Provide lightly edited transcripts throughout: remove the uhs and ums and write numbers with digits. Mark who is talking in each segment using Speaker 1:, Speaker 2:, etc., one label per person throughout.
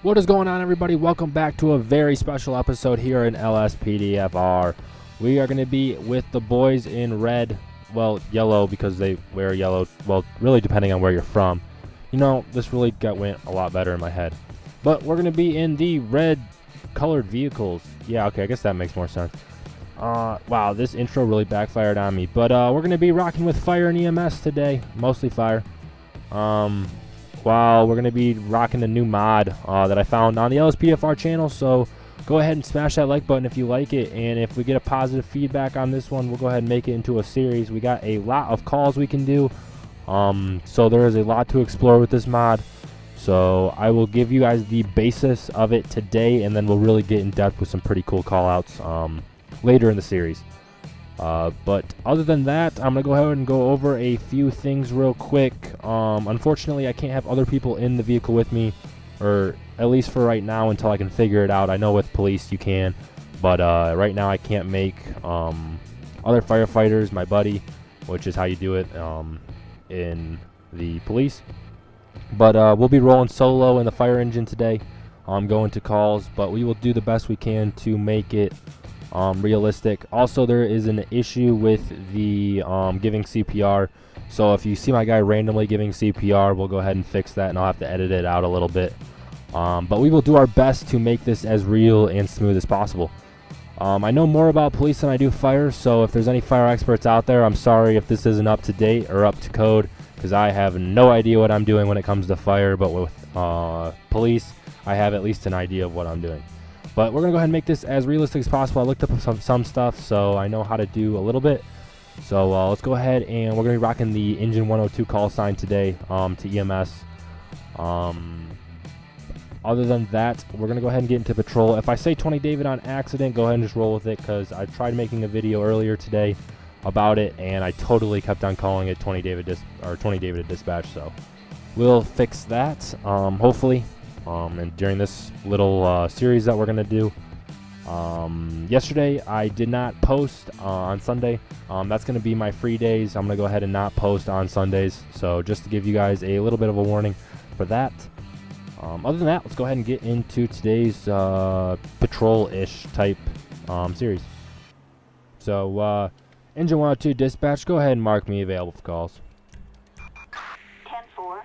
Speaker 1: What is going on, everybody? Welcome back to a very special episode here in LSPDFR. We are going to be with the boys in red, well, yellow because they wear yellow, well, really depending on where you're from. You know, this really went a lot better in my head. But we're going to be in the red colored vehicles. Yeah, okay, I guess that makes more sense. Wow, this intro really backfired on me. But we're going to be rocking with fire and EMS today, mostly fire. While we're going to be rocking a new mod that I found on the LSPDFR channel, so go ahead and smash that like button if you like it, and if we get a positive feedback on this one, we'll go ahead and make it into a series. We got a lot of calls we can do, so there is a lot to explore with this mod, so I will give you guys the basis of it today, and then we'll really get in depth with some pretty cool call outs later in the series. But other than that, I'm going to go ahead and go over a few things real quick. Unfortunately, I can't have other people in the vehicle with me, or at least for right now until I can figure it out. I know with police you can, but right now I can't make other firefighters my buddy, which is how you do it in the police. But we'll be rolling solo in the fire engine today. Going to calls, but we will do the best we can to make it realistic. Also, there is an issue with the giving CPR, so if you see my guy randomly giving CPR, we'll go ahead and fix that, and I'll have to edit it out a little bit, but we will do our best to make this as real and smooth as possible. I know more about police than I do fire, so if there's any fire experts out there, I'm sorry if this isn't up to date or up to code, because I have no idea what I'm doing when it comes to fire, but with police I have at least an idea of what I'm doing. But we're going to go ahead and make this as realistic as possible. I looked up some stuff, so I know how to do a little bit. So let's go ahead, and we're going to be rocking the Engine 102 call sign today to EMS. Other than that, we're going to go ahead and get into patrol. If I say 20 David on accident, go ahead and just roll with it, because I tried making a video earlier today about it, and I totally kept on calling it 20 David at dispatch. So we'll fix that, hopefully. And during this little series that we're going to do. Yesterday I did not post on Sunday. That's going to be my free days. I'm going to go ahead and not post on Sundays. So just to give you guys a little bit of a warning for that. Other than that, let's go ahead and get into today's patrol-ish type series. So Engine 102 dispatch, go ahead and mark me available for calls.
Speaker 2: 10-4.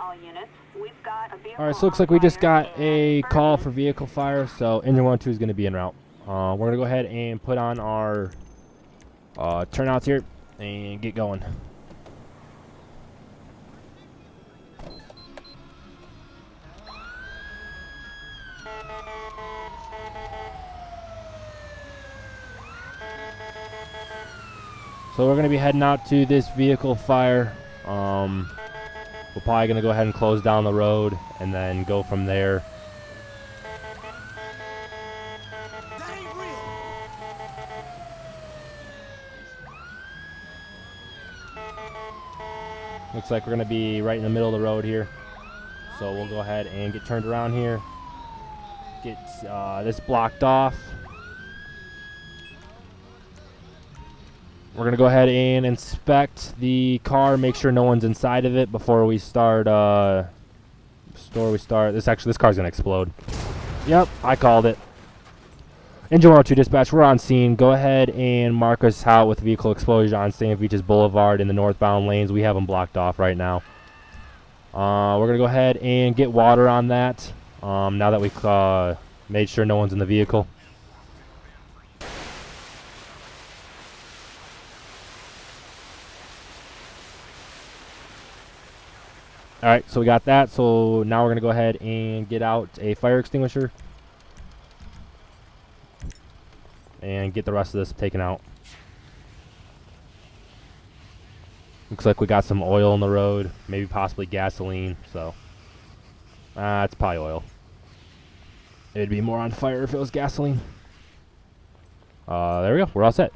Speaker 2: All units.
Speaker 1: Alright, so looks like we just got a call for vehicle fire, so Engine 102 is going to be en route. We're going to go ahead and put on our turnouts here and get going. So we're going to be heading out to this vehicle fire. We're probably going to go ahead and close down the road and then go from there.
Speaker 3: That ain't real.
Speaker 1: Looks like we're going to be right in the middle of the road here. So we'll go ahead and get turned around here. Get this blocked off. We're going to go ahead and inspect the car, make sure no one's inside of it before we start. This car's going to explode. Yep, I called it. Engine 102 dispatch, we're on scene. Go ahead and mark us out with vehicle explosion on St. Vitus Boulevard in the northbound lanes. We have them blocked off right now. We're going to go ahead and get water on that now that we've made sure no one's in the vehicle. Alright, so we got that. So now we're going to go ahead and get out a fire extinguisher and get the rest of this taken out. Looks like we got some oil on the road, maybe possibly gasoline, so it's probably oil. It'd be more on fire if it was gasoline. There we go, we're all set.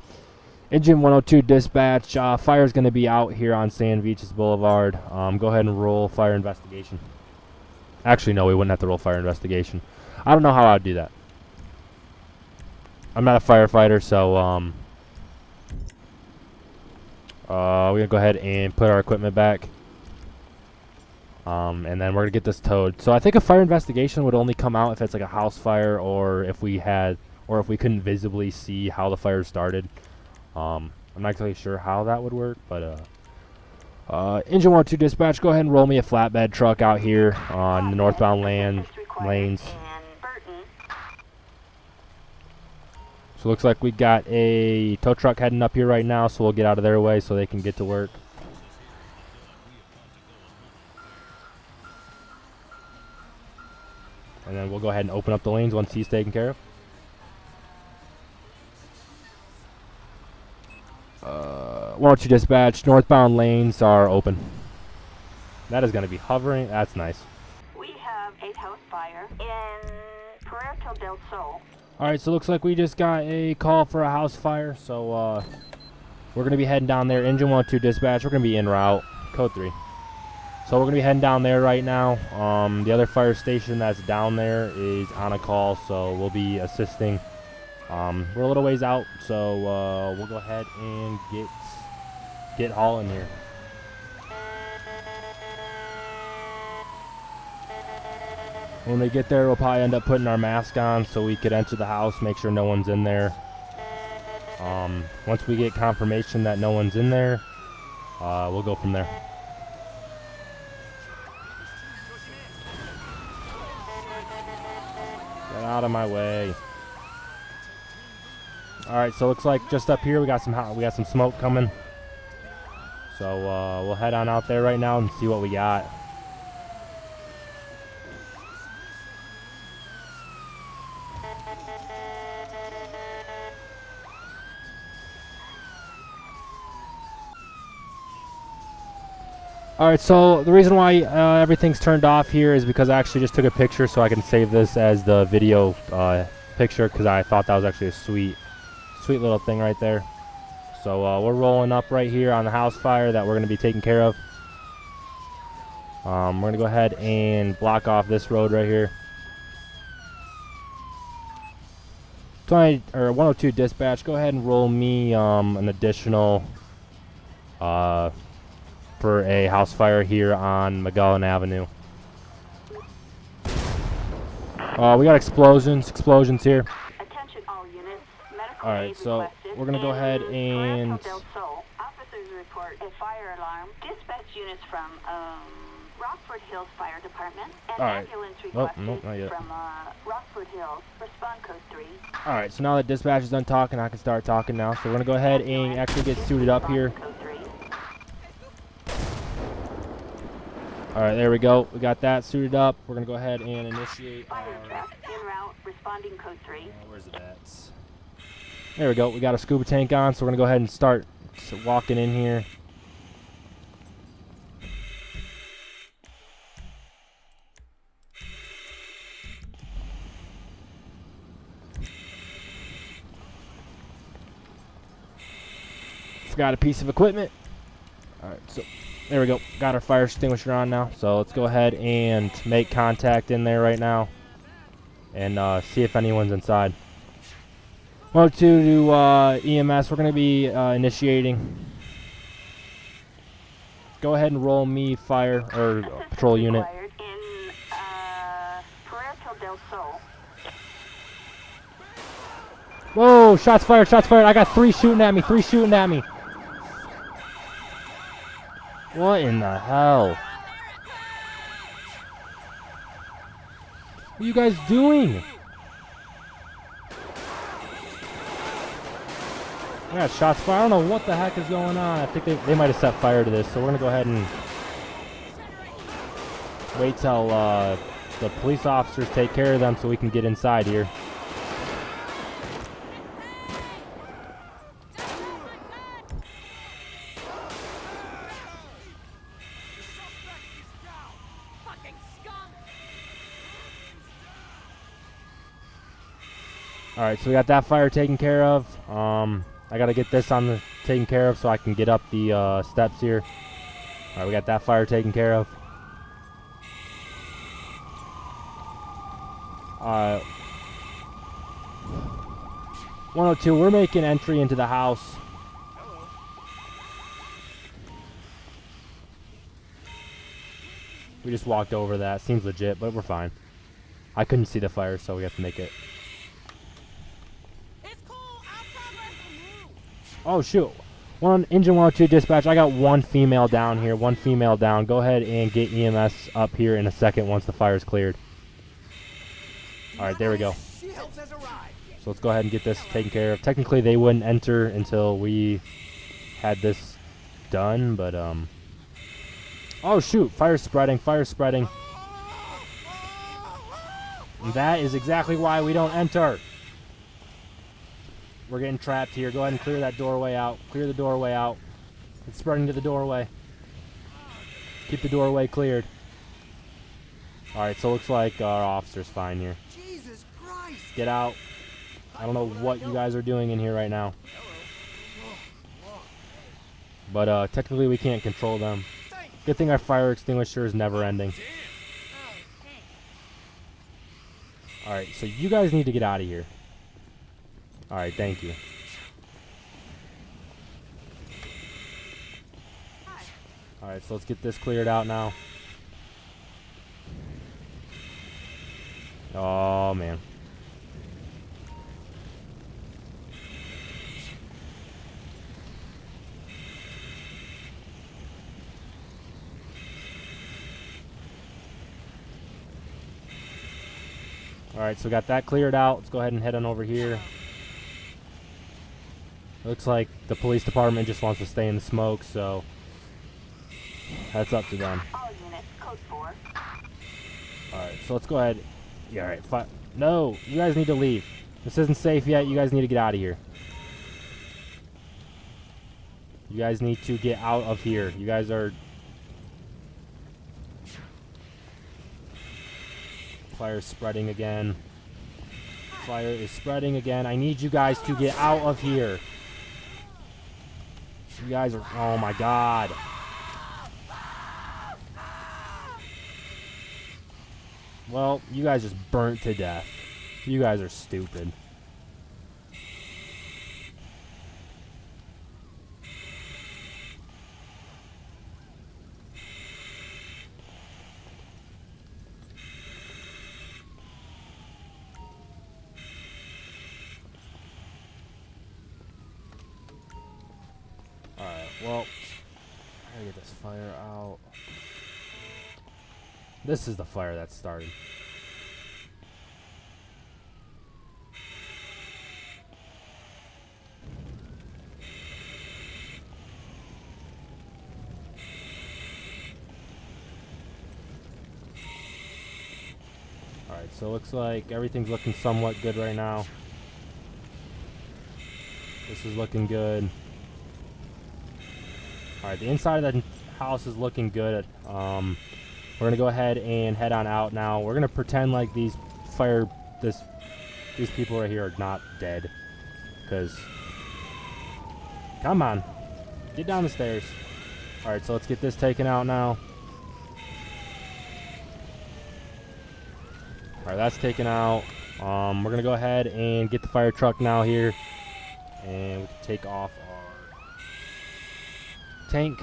Speaker 1: Engine 102 dispatch, fire's going to be out here on San Vitus Boulevard. Go ahead and roll fire investigation. Actually, no, we wouldn't have to roll fire investigation. I don't know how I'd do that. I'm not a firefighter, so we're going to go ahead and put our equipment back. And then we're gonna get this towed. So I think a fire investigation would only come out if it's like a house fire, or if we couldn't visibly see how the fire started. I'm not exactly sure how that would work, but engine 1-2 dispatch, go ahead and roll me a flatbed truck out here on the northbound lanes. So looks like we got a tow truck heading up here right now, so we'll get out of their way so they can get to work. And then we'll go ahead and open up the lanes once he's taken care of. 102 dispatch, northbound lanes are open. That is going to be hovering. That's nice.
Speaker 2: We have a house fire in Puerto del Sol.
Speaker 1: Alright, so looks like we just got a call for a house fire. So we're going to be heading down there. Engine 102 dispatch, we're going to be en route. Code 3. So we're going to be heading down there right now. The other fire station that's down there is on a call, so we'll be assisting. We're a little ways out, so we'll go ahead and get hauling here. When we get there, we'll probably end up putting our mask on so we could enter the house, make sure no one's in there. Once we get confirmation that no one's in there, we'll go from there. Get out of my way. All right, so looks like just up here we got some smoke coming. So we'll head on out there right now and see what we got. All right, so the reason why everything's turned off here is because I actually just took a picture so I can save this as the video picture, because I thought that was actually a sweet little thing right there. So we're rolling up right here on the house fire that we're going to be taking care of. We're going to go ahead and block off this road right here. 102 dispatch, go ahead and roll me an additional for a house fire here on Magellan Avenue. We got explosions here.
Speaker 2: Attention all units. Medical
Speaker 1: All right,
Speaker 2: aid
Speaker 1: so
Speaker 2: requested
Speaker 1: we're gonna go
Speaker 2: in
Speaker 1: ahead and
Speaker 2: Puerto del Sol. Officers report a fire alarm. Dispatch units from Rockford Hills Fire Department and
Speaker 1: all right.
Speaker 2: ambulance
Speaker 1: Oh,
Speaker 2: requested
Speaker 1: nope, not yet.
Speaker 2: from Rockford Hills. Respond code 3.
Speaker 1: All right, so now that dispatch is done talking, I can start talking now. So we're gonna go ahead and actually get suited up here.
Speaker 2: Code 3.
Speaker 1: All right, there we go. We got that suited up. We're gonna go ahead and initiate.
Speaker 2: Fire truck en route. Responding code 3.
Speaker 1: Where's it at? There we go. We got a scuba tank on, so we're gonna go ahead and start walking in here. Forgot a piece of equipment. All right, so there we go. Got our fire extinguisher on now. So let's go ahead and make contact in there right now and see if anyone's inside. 102 to EMS. We're going to be initiating. Go ahead and roll me fire or patrol unit.
Speaker 2: Required in Puerto del Sol.
Speaker 1: Whoa, shots fired, shots fired. I got 3 shooting at me, 3 shooting at me. What in the hell? What are you guys doing? I got shots fired. I don't know what the heck is going on. I think they might have set fire to this, so we're going to go ahead and wait till the police officers take care of them so we can get inside here. All right, so we got that fire taken care of. I got to get this taken care of so I can get up the steps here. All right, we got that fire taken care of. 102, we're making entry into the house. We just walked over that. Seems legit, but we're fine. I couldn't see the fire, so we have to make it.
Speaker 3: It's cool. I'll progress from you.
Speaker 1: Oh, shoot. Engine 102 dispatch. I got one female down here. One female down. Go ahead and get EMS up here in a second once the fire's cleared. All right, there we go.
Speaker 3: Help has arrived.
Speaker 1: So let's go ahead and get this taken care of. Technically, they wouldn't enter until we had this done, but oh shoot! Fire's spreading. Fire's spreading. And that is exactly why we don't enter. We're getting trapped here. Go ahead and clear that doorway out. Clear the doorway out. It's spreading to the doorway. Keep the doorway cleared. All right, so it looks like our officer's fine here.
Speaker 3: Jesus Christ.
Speaker 1: Get out. I don't know what you guys are doing in here right now. But technically we can't control them. Good thing our fire extinguisher is never ending. Alright, so you guys need to get out of here. Alright, thank you. Alright, so let's get this cleared out now. Oh, man. Alright, so we got that cleared out. Let's go ahead and head on over here. Looks like the police department just wants to stay in the smoke, so that's up to them.
Speaker 2: All units, code 4.
Speaker 1: Alright, so let's go ahead. Yeah, alright. No, you guys need to leave. This isn't safe yet. You guys need to get out of here. You guys need to get out of here. You guys are... Fire is spreading again. Fire is spreading again. I need you guys to get out of here. You guys are... Oh my god. Well, you guys just burnt to death. You guys are stupid. Alright, well, I gotta get this fire out. This is the fire that started. Alright, so it looks like everything's looking somewhat good right now. This is looking good. Alright, the inside of the house is looking good. We're gonna go ahead and head on out now. We're gonna pretend like these people right here are not dead. Cause, come on, get down the stairs. Alright, so let's get this taken out now. Alright, that's taken out. We're gonna go ahead and get the fire truck now here. And we can take off our tank.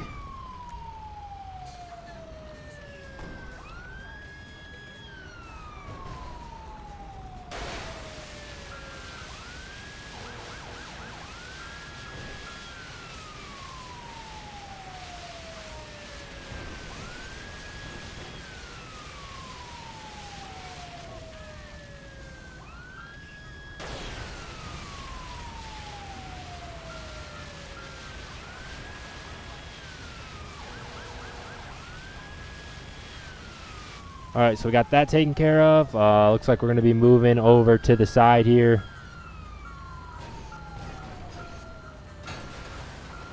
Speaker 1: Alright, so we got that taken care of. Looks like we're going to be moving over to the side here.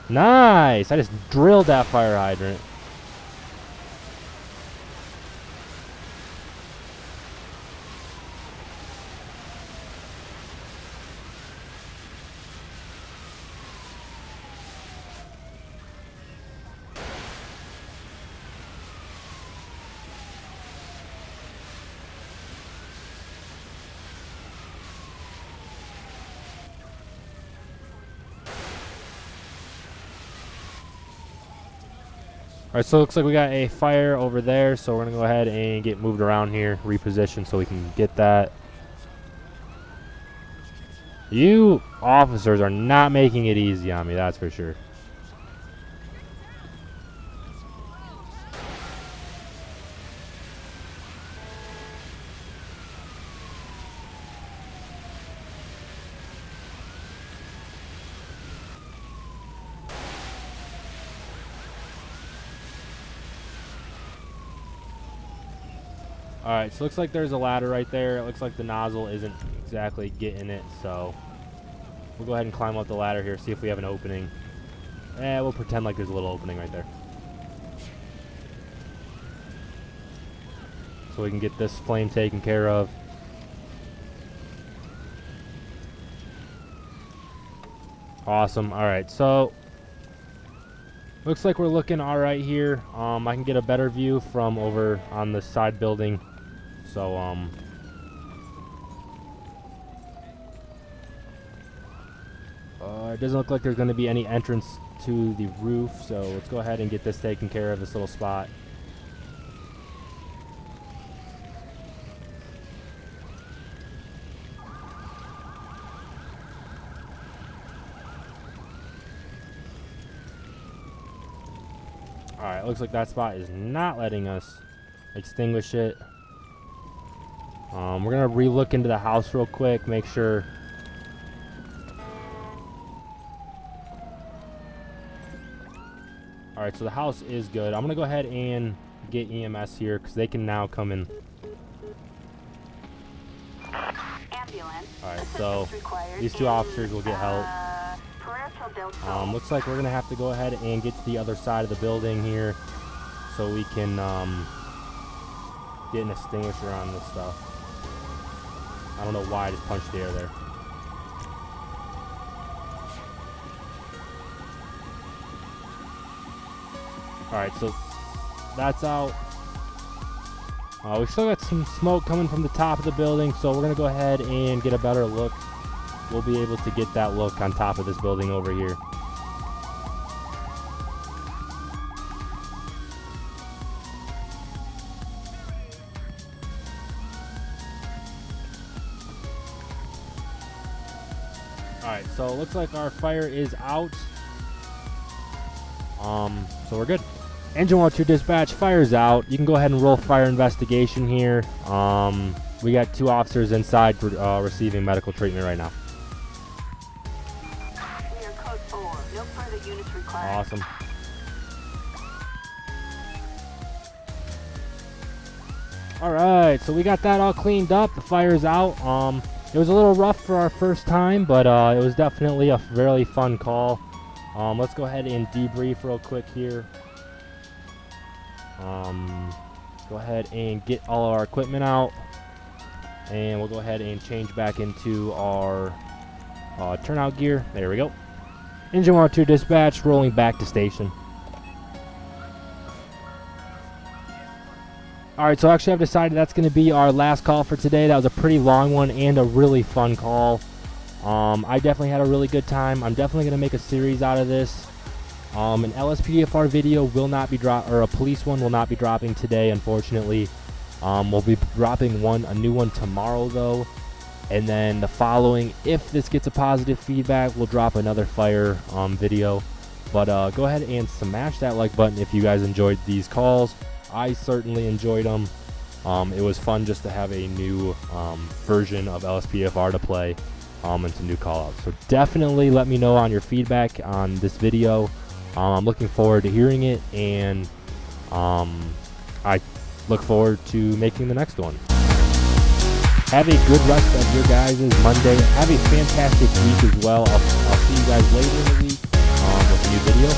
Speaker 1: Nice! I just drilled that fire hydrant. Alright, so it looks like we got a fire over there, so we're going to go ahead and get moved around here, reposition so we can get that. You officers are not making it easy on me, that's for sure. Alright, so looks like there's a ladder right there. It looks like the nozzle isn't exactly getting it, so we'll go ahead and climb up the ladder here, see if we have an opening. We'll pretend like there's a little opening right there. So we can get this flame taken care of. Awesome. Alright, so looks like we're looking alright here. I can get a better view from over on the side building. So, it doesn't look like there's going to be any entrance to the roof, so let's go ahead and get this taken care of, this little spot. Alright, looks like that spot is not letting us extinguish it. We're going to re-look into the house real quick, make sure. Alright, so the house is good. I'm going to go ahead and get EMS here because they can now come in.
Speaker 2: Ambulance.
Speaker 1: Alright, so
Speaker 2: Assistance required
Speaker 1: these two officers will get help.
Speaker 2: Parental del
Speaker 1: Looks like we're going to have to go ahead and get to the other side of the building here so we can get an extinguisher on this stuff. I don't know why I just punched the air there. Alright, so that's out. We still got some smoke coming from the top of the building, so we're going to go ahead and get a better look. We'll be able to get that look on top of this building over here. Alright, so it looks like our fire is out. So we're good. Engine 102 dispatch, fire's out. You can go ahead and roll fire investigation here. We got 2 officers inside receiving medical treatment right now.
Speaker 2: We are code 4. No further units required.
Speaker 1: Awesome. Alright, so we got that all cleaned up. The fire's out. It was a little rough for our first time, but it was definitely a really fun call. Let's go ahead and debrief real quick here. Go ahead and get all our equipment out. And we'll go ahead and change back into our turnout gear. There we go. Engine 102 dispatch, rolling back to station. Alright, so actually I've decided that's going to be our last call for today. That was a pretty long one and a really fun call. I definitely had a really good time. I'm definitely going to make a series out of this. An LSPDFR video will not be or a police one will not be dropping today, unfortunately. We'll be dropping a new one tomorrow though. And then the following, if this gets a positive feedback, we'll drop another fire video. But go ahead and smash that like button if you guys enjoyed these calls. I certainly enjoyed them. It was fun just to have a new version of LSPDFR to play and some new call-outs. So definitely let me know on your feedback on this video. I'm looking forward to hearing it, and I look forward to making the next one. Have a good rest of your guys' Monday. Have a fantastic week as well. I'll see you guys later in the week with a new video.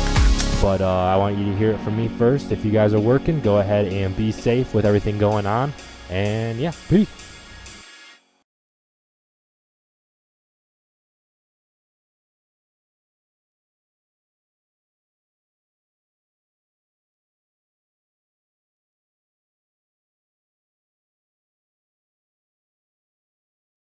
Speaker 1: But I want you to hear it from me first. If you guys are working, go ahead and be safe with everything going on. And yeah, peace.